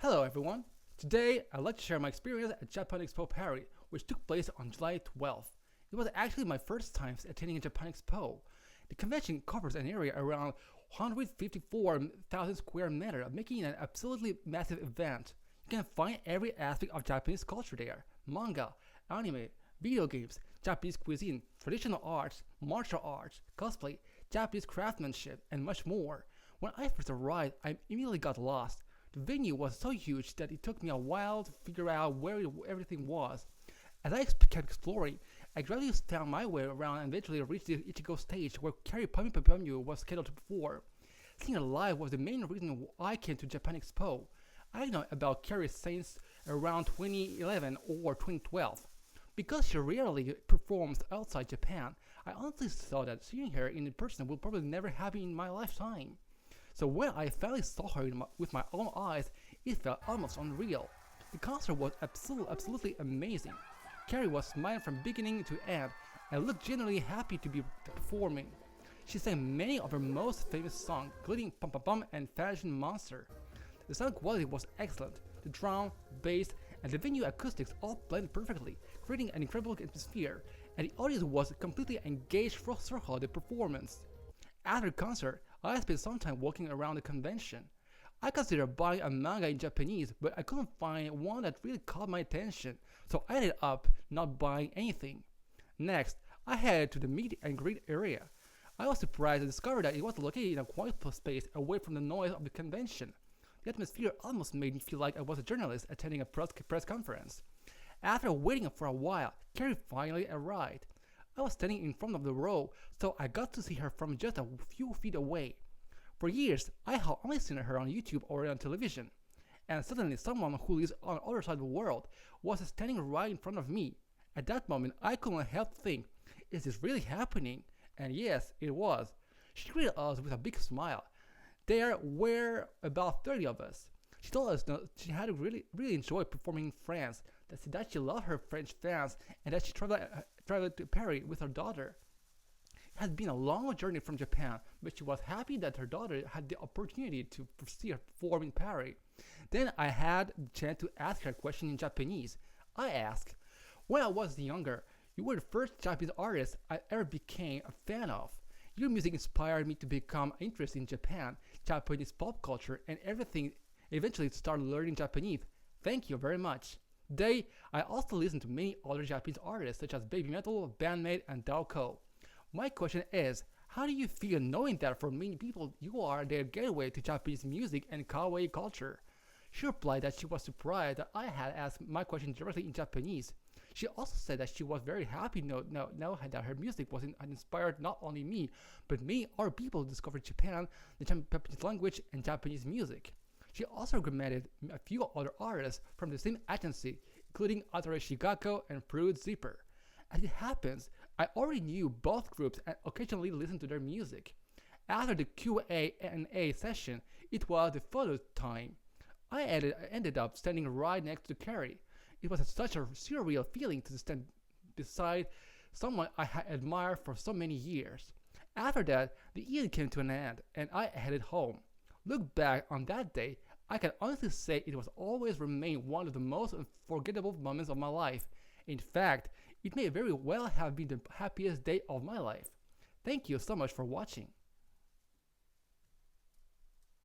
Hello everyone! Today I'd like to share my experience at Japan Expo Paris, which took place on July 12th. It was actually my first time attending a Japan Expo. The convention covers an area around 154,000 square meters, making it an absolutely massive event. You can find every aspect of Japanese culture there: manga, anime, video games, Japanese cuisine, traditional arts, martial arts, cosplay, Japanese craftsmanship, and much more. When I first arrived, I immediately got lost. The venue was so huge that it took me a while to figure out where everything was. As I kept exploring, I gradually found my way around and eventually reached the Ichigo stage where Kyary Pamyu was scheduled to perform. Seeing it live was the main reason I came to Japan Expo. I know about Kyary since around 2011 or 2012. Because she rarely performs outside Japan, I honestly thought that seeing her in person would probably never happen in my lifetime. So when I finally saw her with my own eyes, it felt almost unreal. The concert was absolutely amazing. Kyary was smiling from beginning to end and looked genuinely happy to be performing. She sang many of her most famous songs, including Pum Pum Pum and Fashion Monster. The sound quality was excellent. The drum, bass, and the venue acoustics all blended perfectly, creating an incredible atmosphere, and the audience was completely engaged throughout the performance. After the concert, I spent some time walking around the convention. I considered buying a manga in Japanese, but I couldn't find one that really caught my attention, so I ended up not buying anything. Next, I headed to the meet and greet area. I was surprised to discover that it was located in a quiet space away from the noise of the convention. The atmosphere almost made me feel like I was a journalist attending a press conference. After waiting for a while, Kyary finally arrived. I was standing in front of the row, so I got to see her from just a few feet away. For years, I had only seen her on YouTube or on television, and suddenly someone who lives on the other side of the world was standing right in front of me. At that moment, I couldn't help think, is this really happening? And yes, it was. She greeted us with a big smile. There were about 30 of us. She told us that she had really enjoyed performing in France, that she loved her French fans, and that she traveled to Paris with her daughter. It had been a long journey from Japan, but she was happy that her daughter had the opportunity to see her perform in Paris. Then I had the chance to ask her a question in Japanese. I asked, when I was younger, you were the first Japanese artist I ever became a fan of. Your music inspired me to become interested in Japan, Japanese pop culture, and everything. Eventually started learning Japanese. Thank you very much. Today, I also listen to many other Japanese artists such as Baby Metal, Bandmate, and Daoko. My question is, how do you feel knowing that for many people you are their gateway to Japanese music and kawaii culture? She replied that she was surprised that I had asked my question directly in Japanese. She also said that she was very happy now that her music was inspired not only me, but many other people who discovered Japan, the Japanese language, and Japanese music. She also recommended a few other artists from the same agency, including Atare Shigako and Fruit Zipper. As it happens, I already knew both groups and occasionally listened to their music. After the Q&A session, it was the photo time. I ended up standing right next to Kyary. It was such a surreal feeling to stand beside someone I had admired for so many years. After that, the evening came to an end, and I headed home. Look back on that day, I can honestly say it will always remain one of the most unforgettable moments of my life. In fact, it may very well have been the happiest day of my life. Thank you so much for watching.